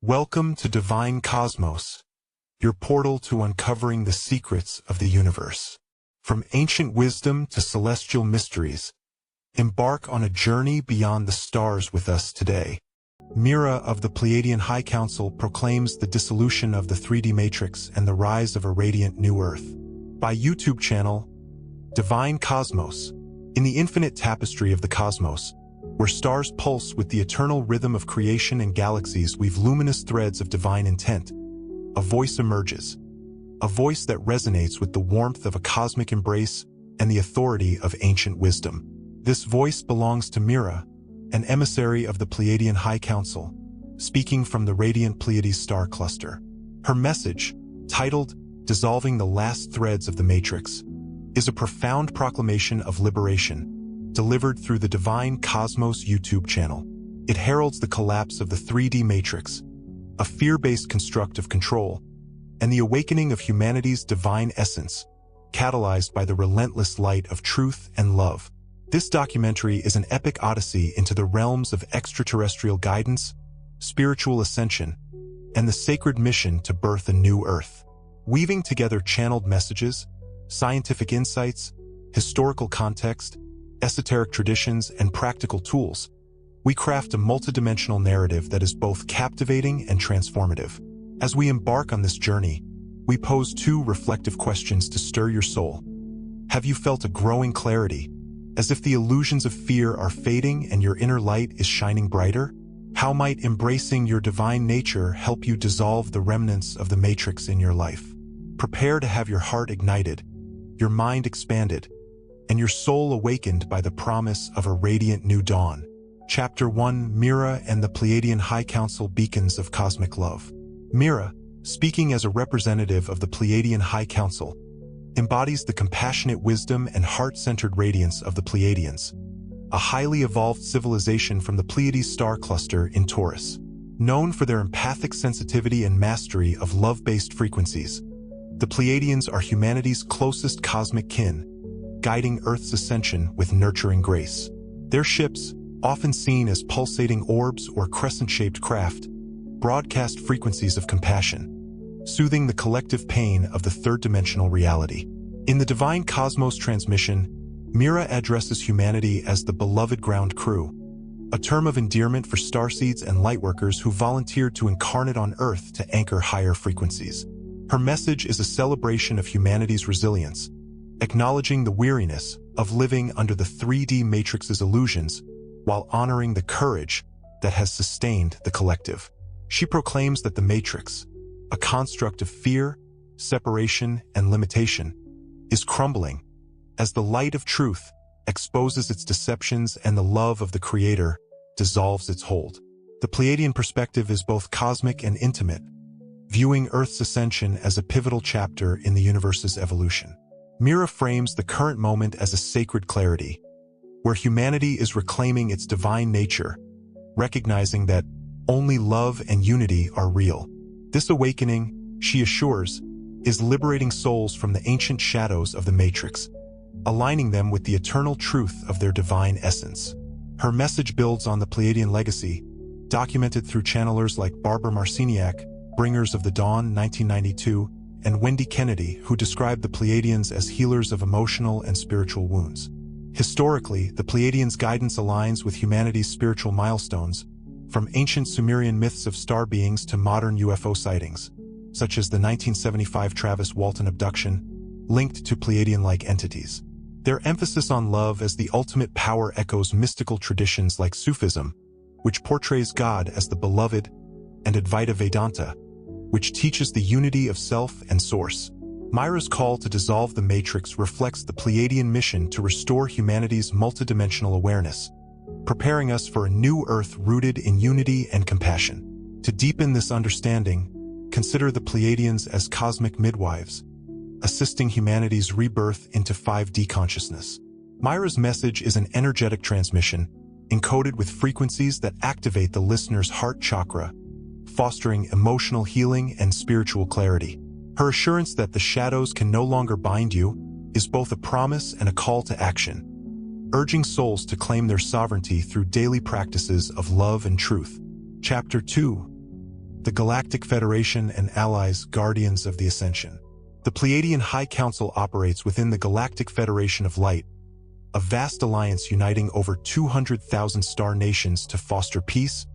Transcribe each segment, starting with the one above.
Welcome to Divine Cosmos, your portal to uncovering the secrets of the universe. From ancient wisdom to celestial mysteries, embark on a journey beyond the stars with us today. Mira of the Pleiadian High Council proclaims the dissolution of the 3D matrix and the rise of a radiant new Earth. By YouTube channel, Divine Cosmos, in the infinite tapestry of the cosmos, where stars pulse with the eternal rhythm of creation and galaxies weave luminous threads of divine intent, a voice emerges, a voice that resonates with the warmth of a cosmic embrace and the authority of ancient wisdom. This voice belongs to Mira, an emissary of the Pleiadian High Council, speaking from the radiant Pleiades star cluster. Her message, titled "Dissolving the Last Threads of the Matrix," is a profound proclamation of liberation, delivered through the Divine Cosmos YouTube channel. It heralds the collapse of the 3D matrix, a fear-based construct of control, and the awakening of humanity's divine essence, catalyzed by the relentless light of truth and love. This documentary is an epic odyssey into the realms of extraterrestrial guidance, spiritual ascension, and the sacred mission to birth a new Earth. Weaving together channeled messages, scientific insights, historical context, esoteric traditions, and practical tools, we craft a multidimensional narrative that is both captivating and transformative. As we embark on this journey, we pose two reflective questions to stir your soul. Have you felt a growing clarity, as if the illusions of fear are fading and your inner light is shining brighter? How might embracing your divine nature help you dissolve the remnants of the matrix in your life? Prepare to have your heart ignited, your mind expanded, and your soul awakened by the promise of a radiant new dawn. Chapter 1: Mira and the Pleiadian High Council Beacons of Cosmic Love. Mira, speaking as a representative of the Pleiadian High Council, embodies the compassionate wisdom and heart-centered radiance of the Pleiadians, a highly evolved civilization from the Pleiades star cluster in Taurus. Known for their empathic sensitivity and mastery of love-based frequencies, the Pleiadians are humanity's closest cosmic kin, guiding Earth's ascension with nurturing grace. Their ships, often seen as pulsating orbs or crescent-shaped craft, broadcast frequencies of compassion, soothing the collective pain of the third-dimensional reality. In the Divine Cosmos transmission, Mira addresses humanity as the beloved ground crew, a term of endearment for starseeds and lightworkers who volunteered to incarnate on Earth to anchor higher frequencies. Her message is a celebration of humanity's resilience, acknowledging the weariness of living under the 3D matrix's illusions while honoring the courage that has sustained the collective. She proclaims that the matrix, a construct of fear, separation, and limitation, is crumbling as the light of truth exposes its deceptions and the love of the Creator dissolves its hold. The Pleiadian perspective is both cosmic and intimate, viewing Earth's ascension as a pivotal chapter in the universe's evolution. Mira frames the current moment as a sacred clarity, where humanity is reclaiming its divine nature, recognizing that only love and unity are real. This awakening, she assures, is liberating souls from the ancient shadows of the matrix, aligning them with the eternal truth of their divine essence. Her message builds on the Pleiadian legacy, documented through channelers like Barbara Marciniak, Bringers of the Dawn, 1992, and Wendy Kennedy, who described the Pleiadians as healers of emotional and spiritual wounds. Historically, the Pleiadians' guidance aligns with humanity's spiritual milestones, from ancient Sumerian myths of star beings to modern UFO sightings, such as the 1975 Travis Walton abduction, linked to Pleiadian-like entities. Their emphasis on love as the ultimate power echoes mystical traditions like Sufism, which portrays God as the beloved, and Advaita Vedanta, which teaches the unity of self and source. Mira's call to dissolve the matrix reflects the Pleiadian mission to restore humanity's multidimensional awareness, preparing us for a new Earth rooted in unity and compassion. To deepen this understanding, consider the Pleiadians as cosmic midwives, assisting humanity's rebirth into 5D consciousness. Mira's message is an energetic transmission, encoded with frequencies that activate the listener's heart chakra, fostering emotional healing and spiritual clarity. Her assurance that the shadows can no longer bind you is both a promise and a call to action, urging souls to claim their sovereignty through daily practices of love and truth. Chapter 2: the Galactic Federation and allies guardians of the Ascension. The Pleiadian High Council operates within the Galactic Federation of Light, a vast alliance uniting over 200,000 star nations to foster peace,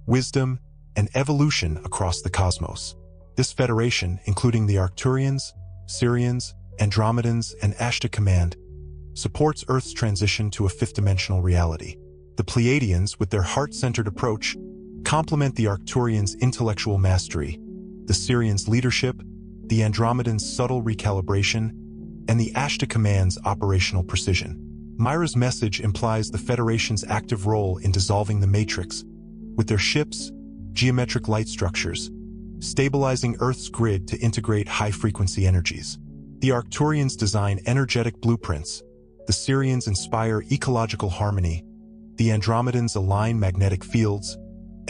wisdom, and evolution across the cosmos. This federation, including the Arcturians, Sheran, Andromedans, and Ashtar Command, supports Earth's transition to a fifth-dimensional reality. The Pleiadians, with their heart-centered approach, complement the Arcturians' intellectual mastery, the Sheran's leadership, the Andromedans' subtle recalibration, and the Ashtar Command's operational precision. Mira's message implies the Federation's active role in dissolving the Matrix, with their ships, geometric light structures, stabilizing Earth's grid to integrate high-frequency energies. The Arcturians design energetic blueprints, the Sheran inspire ecological harmony, the Andromedans align magnetic fields,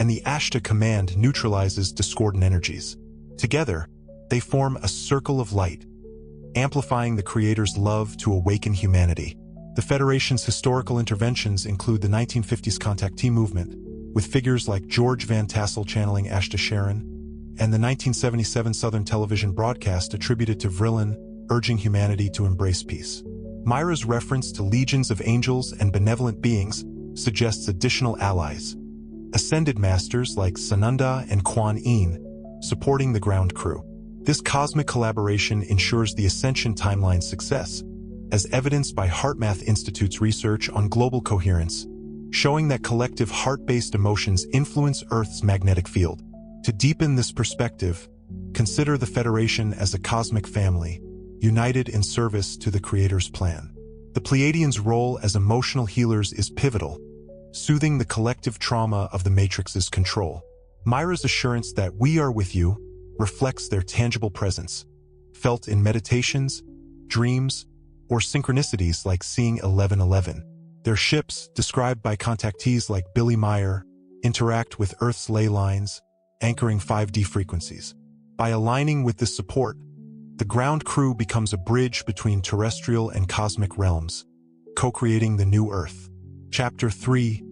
and the Ashtar Command neutralizes discordant energies. Together, they form a circle of light, amplifying the Creator's love to awaken humanity. The Federation's historical interventions include the 1950s contactee movement, with figures like George Van Tassel channeling Ashtar Sheran, and the 1977 Southern television broadcast attributed to Vreeland, urging humanity to embrace peace. Mira's reference to legions of angels and benevolent beings suggests additional allies, ascended masters like Sananda and Kuan Yin, supporting the ground crew. This cosmic collaboration ensures the Ascension timeline's success, as evidenced by HeartMath Institute's research on global coherence, showing that collective heart-based emotions influence Earth's magnetic field. To deepen this perspective, consider the Federation as a cosmic family, united in service to the Creator's plan. The Pleiadians' role as emotional healers is pivotal, soothing the collective trauma of the Matrix's control. Mira's assurance that "we are with you" reflects their tangible presence, felt in meditations, dreams, or synchronicities like seeing 1111. Their ships, described by contactees like Billy Meyer, interact with Earth's ley lines, anchoring 5D frequencies. By aligning with this support, the ground crew becomes a bridge between terrestrial and cosmic realms, co-creating the new Earth. Chapter 3: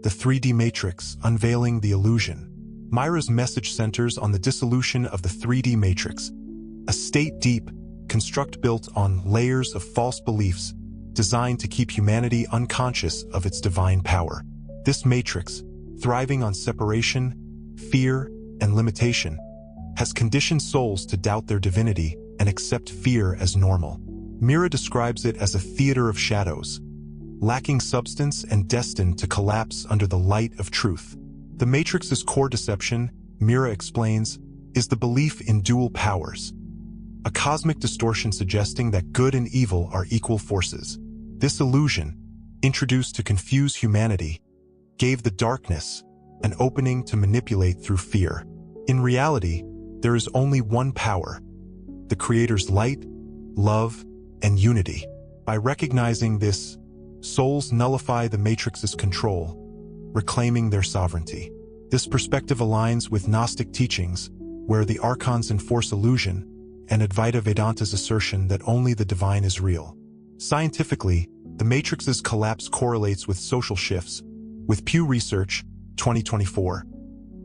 The 3D Matrix, Unveiling the Illusion. Mira's message centers on the dissolution of the 3D matrix, a state-deep construct built on layers of false beliefs designed to keep humanity unconscious of its divine power. This matrix, thriving on separation, fear, and limitation, has conditioned souls to doubt their divinity and accept fear as normal. Mira describes it as a theater of shadows, lacking substance and destined to collapse under the light of truth. The Matrix's core deception, Mira explains, is the belief in dual powers, a cosmic distortion suggesting that good and evil are equal forces. This illusion, introduced to confuse humanity, gave the darkness an opening to manipulate through fear. In reality, there is only one power: the Creator's light, love, and unity. By recognizing this, souls nullify the Matrix's control, reclaiming their sovereignty. This perspective aligns with Gnostic teachings, where the archons enforce illusion, and Advaita Vedanta's assertion that only the divine is real. Scientifically, the Matrix's collapse correlates with social shifts, with Pew Research, 2024,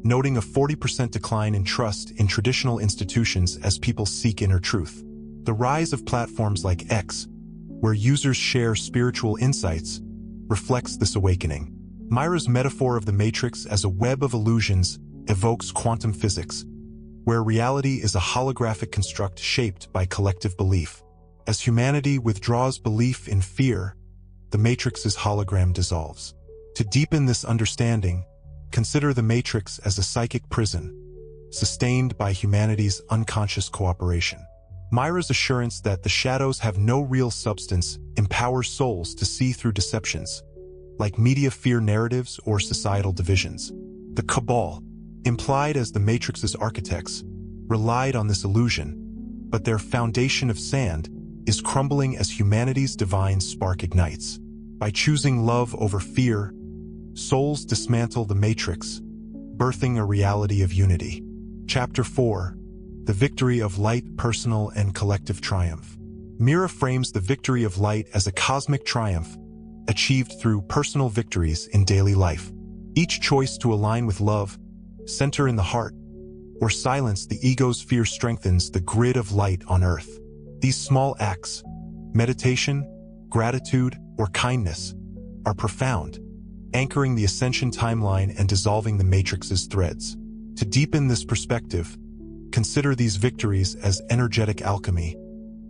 noting a 40% decline in trust in traditional institutions as people seek inner truth. The rise of platforms like X, where users share spiritual insights, reflects this awakening. Mira's metaphor of the Matrix as a web of illusions evokes quantum physics, where reality is a holographic construct shaped by collective belief. As humanity withdraws belief in fear, the Matrix's hologram dissolves. To deepen this understanding, consider the Matrix as a psychic prison, sustained by humanity's unconscious cooperation. Mira's assurance that the shadows have no real substance empowers souls to see through deceptions, like media fear narratives or societal divisions. The Cabal, implied as the Matrix's architects, relied on this illusion, but their foundation of sand is crumbling as humanity's divine spark ignites. By choosing love over fear, souls dismantle the Matrix, birthing a reality of unity. Chapter 4: The Victory of Light, Personal and Collective Triumph. Mira frames the victory of light as a cosmic triumph, achieved through personal victories in daily life. Each choice to align with love, center in the heart, or silence the ego's fear strengthens the grid of light on Earth. These small acts, meditation, gratitude, or kindness, are profound, anchoring the ascension timeline and dissolving the matrix's threads. To deepen this perspective, consider these victories as energetic alchemy,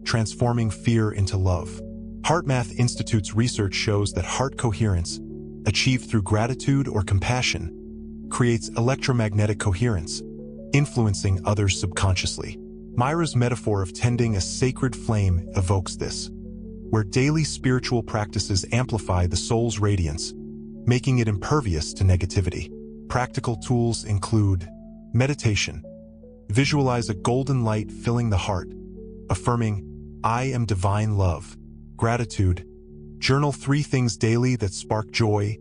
transforming fear into love. HeartMath Institute's research shows that heart coherence, achieved through gratitude or compassion, creates electromagnetic coherence, influencing others subconsciously. Mira's metaphor of tending a sacred flame evokes this, where daily spiritual practices amplify the soul's radiance, making it impervious to negativity. Practical tools include meditation. Visualize a golden light filling the heart, affirming, "I am divine love." Gratitude. Journal 3 things daily that spark joy,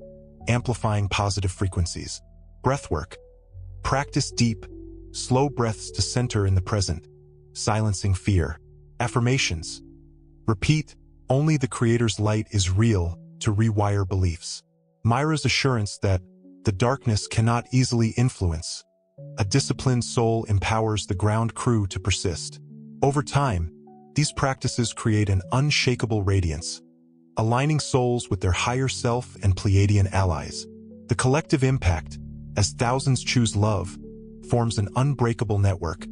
amplifying positive frequencies. Breathwork. Practice deep, slow breaths to center in the present, silencing fear. Affirmations. Repeat, "Only the Creator's light is real," to rewire beliefs. Mira's assurance that the darkness cannot easily influence. A disciplined soul empowers the ground crew to persist. Over time, these practices create an unshakable radiance, aligning souls with their higher self and Pleiadian allies. The collective impact, as thousands choose love, forms an unbreakable network,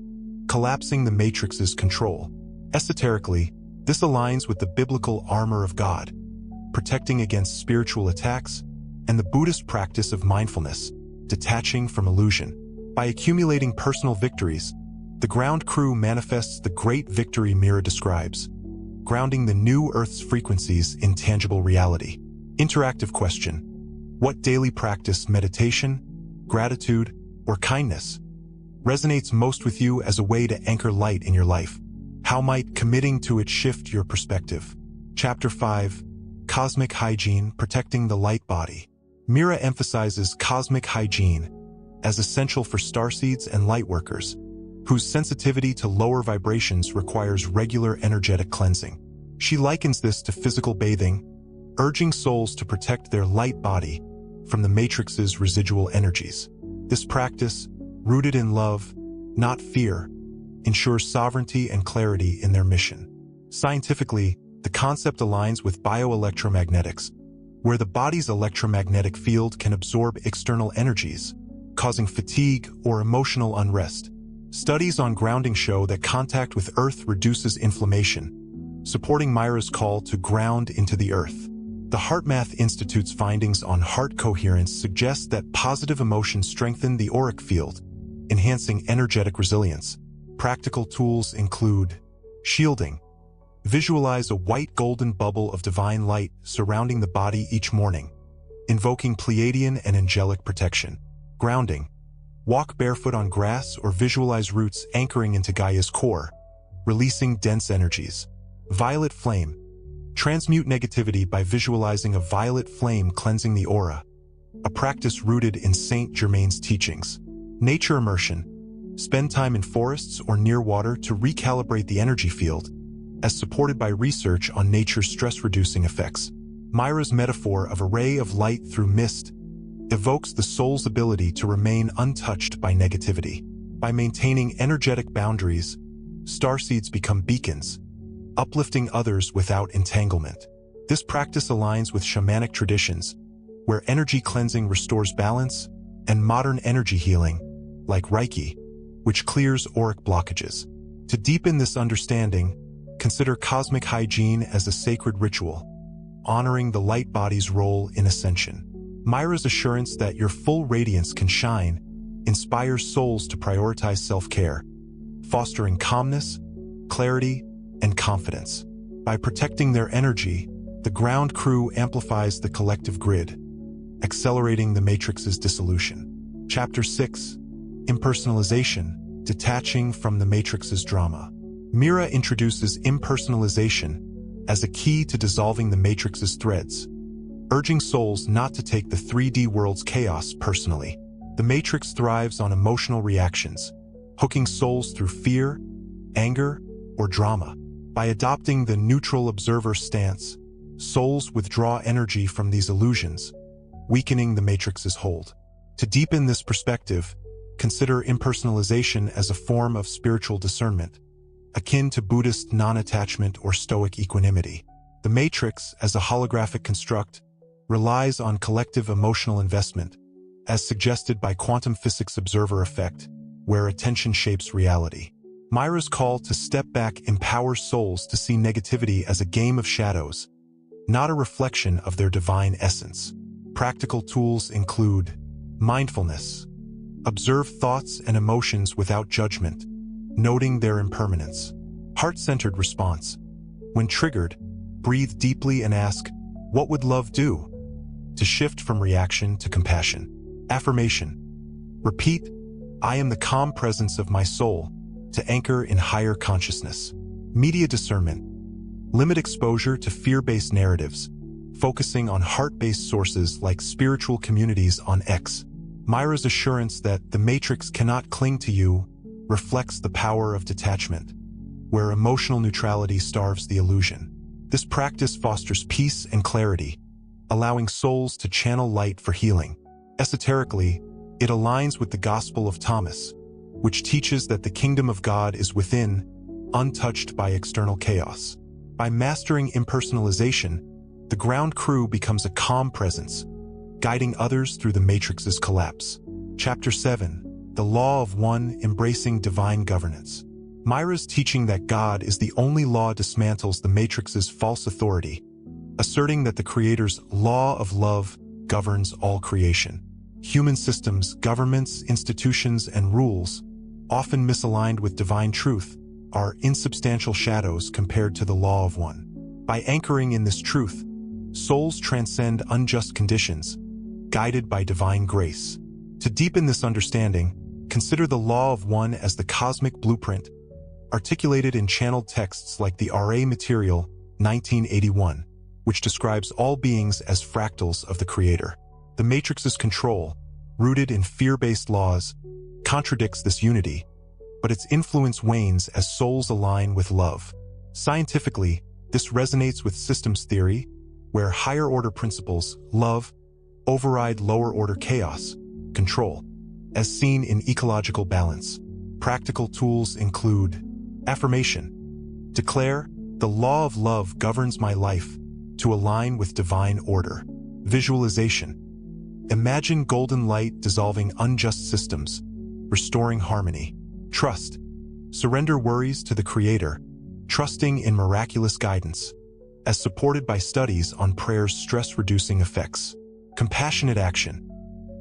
collapsing the matrix's control. Esoterically, this aligns with the biblical armor of God, protecting against spiritual attacks, and the Buddhist practice of mindfulness, detaching from illusion. By accumulating personal victories, the ground crew manifests the great victory Mira describes, grounding the new Earth's frequencies in tangible reality. Interactive question: what daily practice, meditation, gratitude, or kindness, resonates most with you as a way to anchor light in your life? How might committing to it shift your perspective? Chapter 5: Cosmic Hygiene, Protecting the Light Body. Mira emphasizes cosmic hygiene as essential for starseeds and lightworkers, whose sensitivity to lower vibrations requires regular energetic cleansing. She likens this to physical bathing, urging souls to protect their light body from the matrix's residual energies. This practice, rooted in love, not fear, ensures sovereignty and clarity in their mission. Scientifically, the concept aligns with bioelectromagnetics, where the body's electromagnetic field can absorb external energies, causing fatigue or emotional unrest. Studies on grounding show that contact with Earth reduces inflammation, supporting Mira's call to ground into the Earth. The HeartMath Institute's findings on heart coherence suggest that positive emotions strengthen the auric field, enhancing energetic resilience. Practical tools include shielding. Visualize a white golden bubble of divine light surrounding the body each morning, invoking Pleiadian and angelic protection. Grounding. Walk barefoot on grass or visualize roots anchoring into Gaia's core, releasing dense energies. Violet flame. Transmute negativity by visualizing a violet flame cleansing the aura, a practice rooted in Saint Germain's teachings. Nature immersion. Spend time in forests or near water to recalibrate the energy field, as supported by research on nature's stress-reducing effects. Mira's metaphor of a ray of light through mist evokes the soul's ability to remain untouched by negativity. By maintaining energetic boundaries, starseeds become beacons, uplifting others without entanglement. This practice aligns with shamanic traditions, where energy cleansing restores balance, and modern energy healing, like Reiki, which clears auric blockages. To deepen this understanding, consider cosmic hygiene as a sacred ritual, honoring the light body's role in ascension. Mira's assurance that your full radiance can shine inspires souls to prioritize self-care, fostering calmness, clarity, and confidence. By protecting their energy, the ground crew amplifies the collective grid, accelerating the matrix's dissolution. Chapter 6: Impersonalization, Detaching from the Matrix's Drama. Mira introduces impersonalization as a key to dissolving the matrix's threads, urging souls not to take the 3D world's chaos personally. The matrix thrives on emotional reactions, hooking souls through fear, anger, or drama. By adopting the neutral observer stance, souls withdraw energy from these illusions, weakening the matrix's hold. To deepen this perspective, consider impersonalization as a form of spiritual discernment, akin to Buddhist non-attachment or Stoic equanimity. The matrix, as a holographic construct, relies on collective emotional investment, as suggested by quantum physics observer effect, where attention shapes reality. Mira's call to step back empowers souls to see negativity as a game of shadows, not a reflection of their divine essence. Practical tools include mindfulness. Observe thoughts and emotions without judgment, noting their impermanence. Heart-centered response. When triggered, breathe deeply and ask, "What would love do?" to shift from reaction to compassion. Affirmation. Repeat, "I am the calm presence of my soul," to anchor in higher consciousness. Media discernment. Limit exposure to fear-based narratives, focusing on heart-based sources like spiritual communities on X. Mira's assurance that the matrix cannot cling to you reflects the power of detachment, where emotional neutrality starves the illusion. This practice fosters peace and clarity, allowing souls to channel light for healing. Esoterically, it aligns with the Gospel of Thomas, which teaches that the kingdom of God is within, untouched by external chaos. By mastering impersonalization, the ground crew becomes a calm presence, guiding others through the matrix's collapse. Chapter 7. The Law of One, Embracing Divine Governance. Mira's teaching that God is the only law dismantles the matrix's false authority, asserting that the Creator's law of love governs all creation. Human systems, governments, institutions, and rules, often misaligned with divine truth, are insubstantial shadows compared to the law of one. By anchoring in this truth, souls transcend unjust conditions, guided by divine grace. To deepen this understanding, consider the law of one as the cosmic blueprint, articulated in channeled texts like the RA Material 1981, which describes all beings as fractals of the Creator. The matrix's control, rooted in fear-based laws, contradicts this unity, but its influence wanes as souls align with love. Scientifically, this resonates with systems theory, where higher-order principles, love, override lower-order chaos, control, as seen in ecological balance. Practical tools include affirmation. Declare, "The law of love governs my life," to align with divine order. Visualization. Imagine golden light dissolving unjust systems, restoring harmony. Trust. Surrender worries to the Creator, trusting in miraculous guidance, as supported by studies on prayer's stress-reducing effects. Compassionate action.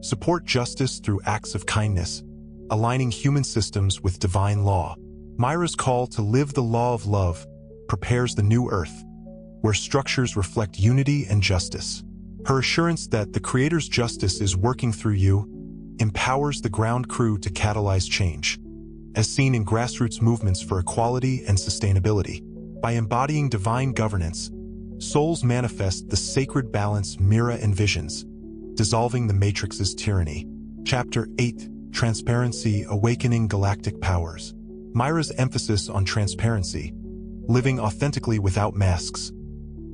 Support justice through acts of kindness, aligning human systems with divine law. Mira's call to live the law of love prepares the new earth, where structures reflect unity and justice. Her assurance that the Creator's justice is working through you empowers the ground crew to catalyze change, as seen in grassroots movements for equality and sustainability. By embodying divine governance, souls manifest the sacred balance Mira envisions, dissolving the matrix's tyranny. Chapter 8. Transparency, Awakening Galactic Powers. Mira's emphasis on transparency, living authentically without masks,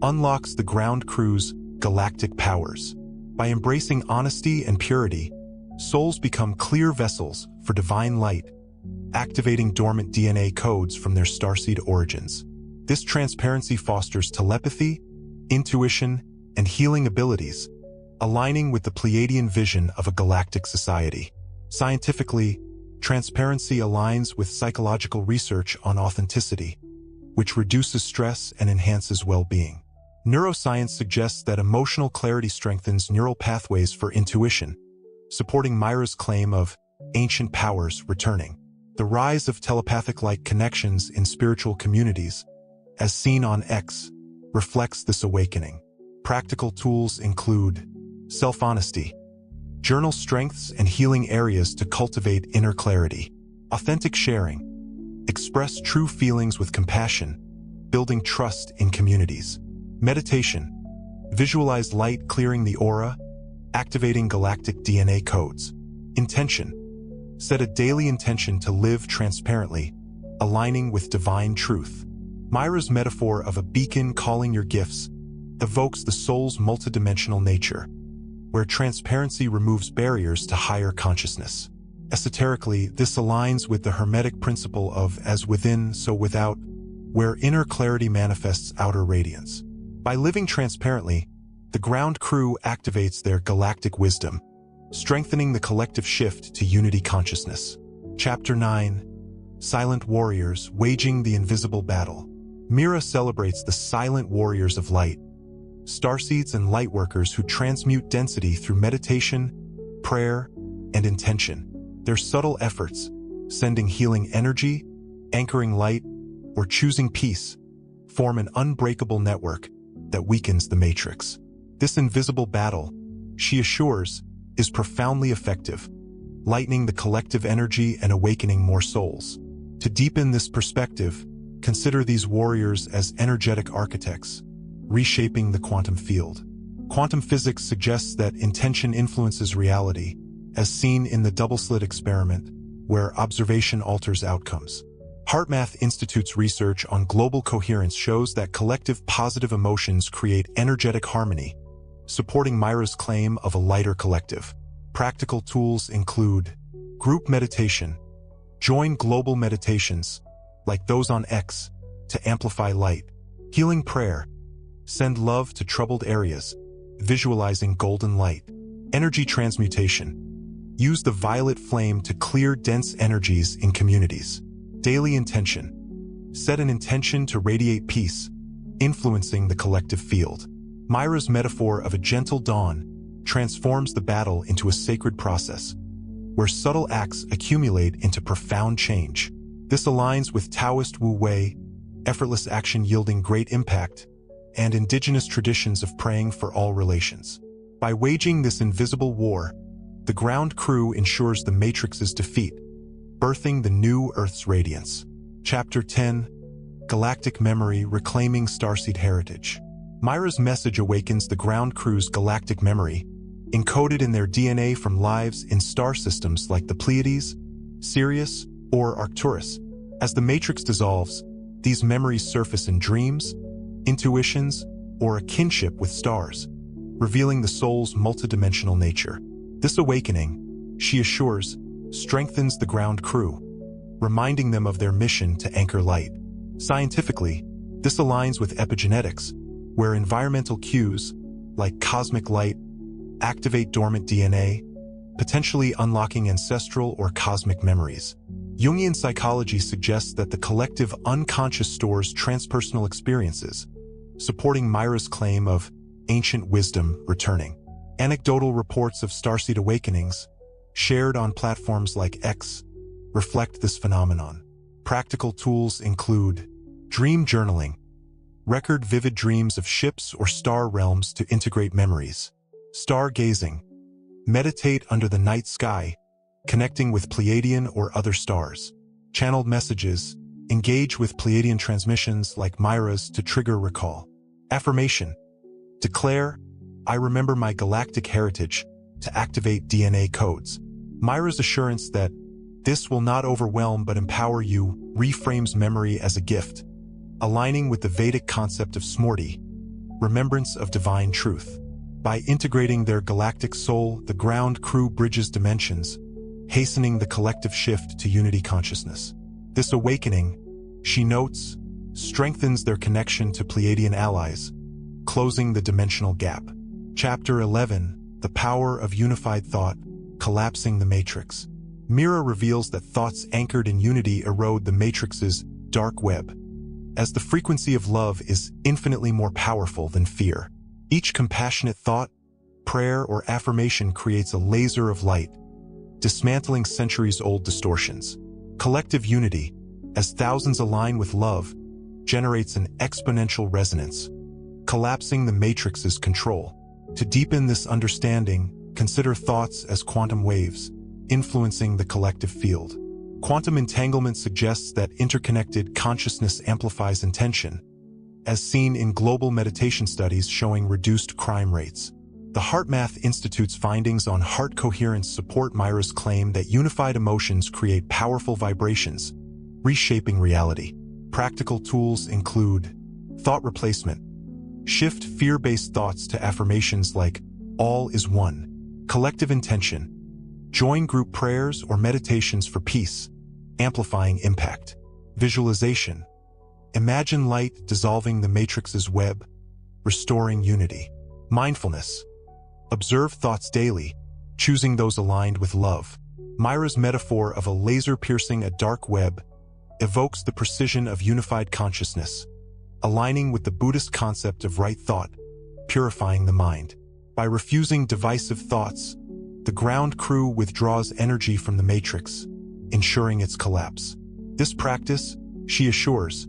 unlocks the ground crew's galactic powers. By embracing honesty and purity, souls become clear vessels for divine light, activating dormant DNA codes from their starseed origins. This transparency fosters telepathy, intuition, and healing abilities, aligning with the Pleiadian vision of a galactic society. Scientifically, transparency aligns with psychological research on authenticity, which reduces stress and enhances well-being. Neuroscience suggests that emotional clarity strengthens neural pathways for intuition, supporting Mira's claim of ancient powers returning. The rise of telepathic-like connections in spiritual communities, as seen on X, reflects this awakening. Practical tools include self-honesty. Journal strengths and healing areas to cultivate inner clarity. Authentic sharing. Express true feelings with compassion, building trust in communities. Meditation. Visualize light clearing the aura, activating galactic DNA codes. Intention. Set a daily intention to live transparently, aligning with divine truth. Mira's metaphor of a beacon calling your gifts evokes the soul's multidimensional nature, where transparency removes barriers to higher consciousness. Esoterically, this aligns with the Hermetic principle of as within, so without, where inner clarity manifests outer radiance. By living transparently, the ground crew activates their galactic wisdom, strengthening the collective shift to unity consciousness. Chapter 9. Silent Warriors Waging the Invisible Battle. Mira celebrates the silent warriors of light, starseeds and lightworkers who transmute density through meditation, prayer, and intention. Their subtle efforts, sending healing energy, anchoring light, or choosing peace, form an unbreakable network that weakens the matrix. This invisible battle, she assures, is profoundly effective, lightening the collective energy and awakening more souls. To deepen this perspective, consider these warriors as energetic architects, reshaping the quantum field. Quantum physics suggests that intention influences reality, as seen in the double-slit experiment, where observation alters outcomes. HeartMath Institute's research on global coherence shows that collective positive emotions create energetic harmony, supporting Mira's claim of a lighter collective. Practical tools include group meditation. Join global meditations, like those on X, to amplify light. Healing prayer. Send love to troubled areas, visualizing golden light. Energy transmutation. Use the violet flame to clear dense energies in communities. Daily intention. Set an intention to radiate peace, influencing the collective field. Mira's metaphor of a gentle dawn transforms the battle into a sacred process, where subtle acts accumulate into profound change. This aligns with Taoist Wu Wei, effortless action yielding great impact, and indigenous traditions of praying for all relations. By waging this invisible war, the ground crew ensures the Matrix's defeat, birthing the new Earth's radiance. Chapter 10. Galactic Memory Reclaiming Starseed Heritage. Mira's message awakens the ground crew's galactic memory, encoded in their DNA from lives in star systems like the Pleiades, Sirius, or Arcturus. As the Matrix dissolves, these memories surface in dreams, intuitions, or a kinship with stars, revealing the soul's multidimensional nature. This awakening, she assures, strengthens the ground crew, reminding them of their mission to anchor light. Scientifically, this aligns with epigenetics, where environmental cues, like cosmic light, activate dormant DNA, potentially unlocking ancestral or cosmic memories. Jungian psychology suggests that the collective unconscious stores transpersonal experiences, supporting Mira's claim of ancient wisdom returning. Anecdotal reports of starseed awakenings, shared on platforms like X, reflect this phenomenon. Practical tools include dream journaling. Record vivid dreams of ships or star realms to integrate memories. Stargazing. Meditate under the night sky, connecting with Pleiadian or other stars. Channeled messages. Engage with Pleiadian transmissions like Mira's to trigger recall. Affirmation. Declare, I remember my galactic heritage, to activate DNA codes. Mira's assurance that this will not overwhelm but empower you reframes memory as a gift, aligning with the Vedic concept of Smriti, remembrance of divine truth. By integrating their galactic soul, the ground crew bridges dimensions, hastening the collective shift to unity consciousness. This awakening, she notes, strengthens their connection to Pleiadian allies, closing the dimensional gap. Chapter 11. The Power of Unified Thought, Collapsing the Matrix. Mira reveals that thoughts anchored in unity erode the Matrix's dark web, as the frequency of love is infinitely more powerful than fear. Each compassionate thought, prayer, or affirmation creates a laser of light, dismantling centuries-old distortions. Collective unity, as thousands align with love, generates an exponential resonance, collapsing the Matrix's control. To deepen this understanding, consider thoughts as quantum waves, influencing the collective field. Quantum entanglement suggests that interconnected consciousness amplifies intention, as seen in global meditation studies showing reduced crime rates. The HeartMath Institute's findings on heart coherence support Mira's claim that unified emotions create powerful vibrations, reshaping reality. Practical tools include thought replacement. Shift fear-based thoughts to affirmations like, all is one. Collective intention. Join group prayers or meditations for peace, amplifying impact. Visualization. Imagine light dissolving the matrix's web, restoring unity. Mindfulness. Observe thoughts daily, choosing those aligned with love. Mira's metaphor of a laser piercing a dark web evokes the precision of unified consciousness, aligning with the Buddhist concept of right thought, purifying the mind. By refusing divisive thoughts, the ground crew withdraws energy from the matrix, ensuring its collapse. This practice, she assures,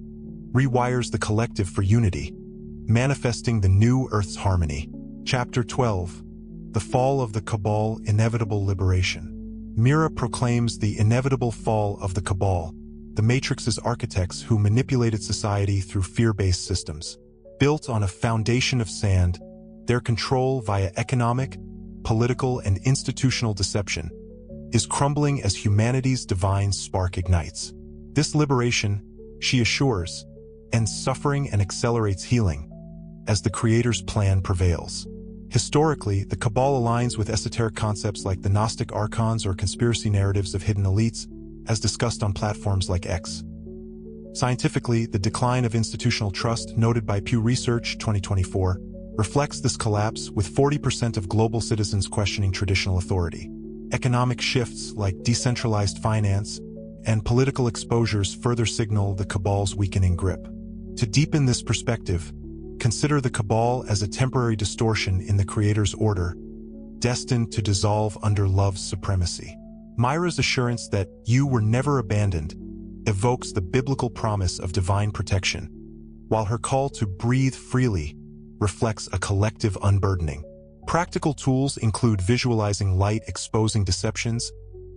rewires the collective for unity, manifesting the new Earth's harmony. Chapter 12. The Fall of the Cabal, Inevitable Liberation. Mira proclaims the inevitable fall of the Cabal, the Matrix's architects who manipulated society through fear-based systems. Built on a foundation of sand, their control via economic, political, and institutional deception is crumbling as humanity's divine spark ignites. This liberation, she assures, ends suffering and accelerates healing, as the Creator's plan prevails. Historically, the Cabal aligns with esoteric concepts like the Gnostic archons or conspiracy narratives of hidden elites, as discussed on platforms like X. Scientifically, the decline of institutional trust noted by Pew Research 2024 reflects this collapse, with 40% of global citizens questioning traditional authority. Economic shifts like decentralized finance and political exposures further signal the Cabal's weakening grip. To deepen this perspective, consider the Cabal as a temporary distortion in the Creator's order, destined to dissolve under love's supremacy. Mira's assurance that you were never abandoned evokes the biblical promise of divine protection, while her call to breathe freely reflects a collective unburdening. Practical tools include visualizing light exposing deceptions,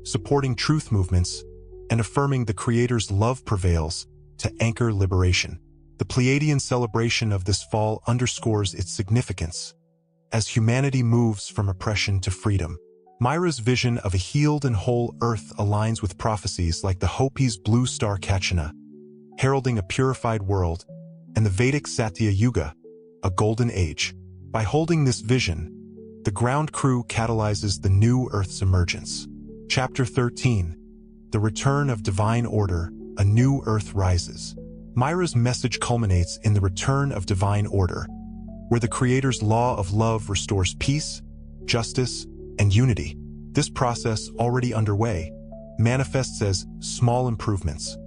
supporting truth movements, and affirming the Creator's love prevails to anchor liberation. The Pleiadian celebration of this fall underscores its significance as humanity moves from oppression to freedom. Mira's vision of a healed and whole Earth aligns with prophecies like the Hopi's blue star Kachana, heralding a purified world, and the Vedic Satya Yuga, a golden age. By holding this vision, the ground crew catalyzes the new Earth's emergence. Chapter 13. The Return of Divine Order, A New Earth Rises. Mira's message culminates in the return of divine order, where the Creator's law of love restores peace, justice, and unity. This process, already underway, manifests as small improvements.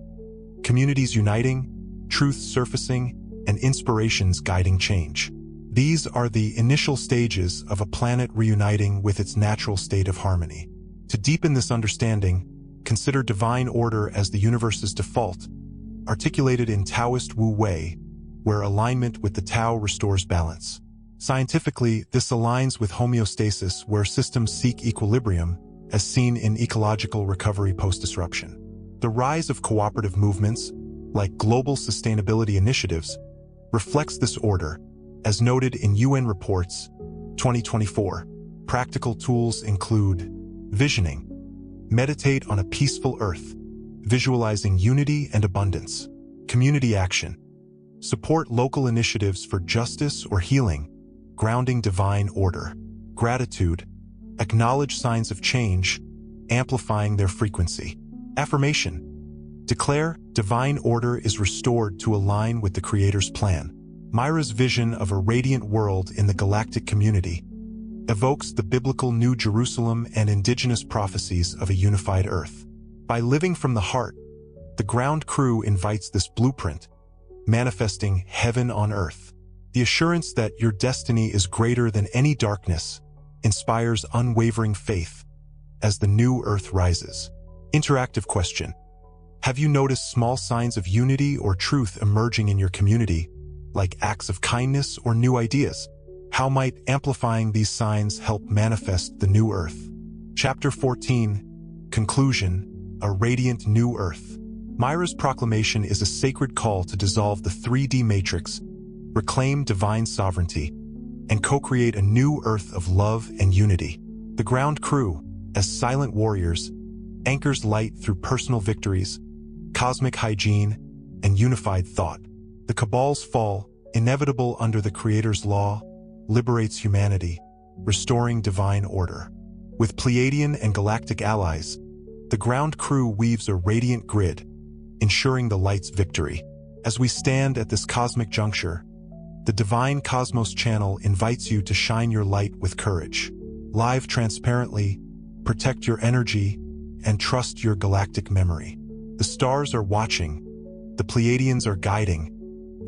Communities uniting, truth surfacing, and inspirations guiding change. These are the initial stages of a planet reuniting with its natural state of harmony. To deepen this understanding, consider divine order as the universe's default, articulated in Taoist Wu Wei, where alignment with the Tao restores balance. Scientifically, this aligns with homeostasis, where systems seek equilibrium, as seen in ecological recovery post-disruption. The rise of cooperative movements, like global sustainability initiatives, reflects this order, as noted in UN Reports 2024. Practical tools include visioning. Meditate on a peaceful Earth, visualizing unity and abundance. Community action. Support local initiatives for justice or healing, grounding divine order. Gratitude. Acknowledge signs of change, amplifying their frequency. Affirmation. Declare divine order is restored to align with the Creator's plan. Mira's vision of a radiant world in the galactic community evokes the biblical New Jerusalem and indigenous prophecies of a unified Earth. By living from the heart, the ground crew invites this blueprint, manifesting heaven on earth. The assurance that your destiny is greater than any darkness inspires unwavering faith as the new Earth rises. Interactive question. Have you noticed small signs of unity or truth emerging in your community, like acts of kindness or new ideas? How might amplifying these signs help manifest the new Earth? Chapter 14. Conclusion. A Radiant New Earth. Mira's proclamation is a sacred call to dissolve the 3D matrix, reclaim divine sovereignty, and co-create a new Earth of love and unity. The ground crew, as silent warriors, anchors light through personal victories, cosmic hygiene, and unified thought. The Cabal's fall, inevitable under the Creator's law, liberates humanity, restoring divine order. With Pleiadian and Galactic allies, the ground crew weaves a radiant grid, ensuring the light's victory. As we stand at this cosmic juncture, the Divine Cosmos Channel invites you to shine your light with courage. Live transparently, protect your energy, and trust your galactic memory. The stars are watching, the Pleiadians are guiding,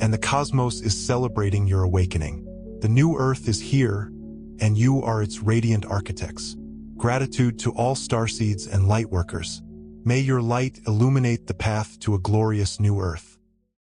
and the cosmos is celebrating your awakening. The new Earth is here, and you are its radiant architects. Gratitude to all starseeds and lightworkers. May your light illuminate the path to a glorious new Earth.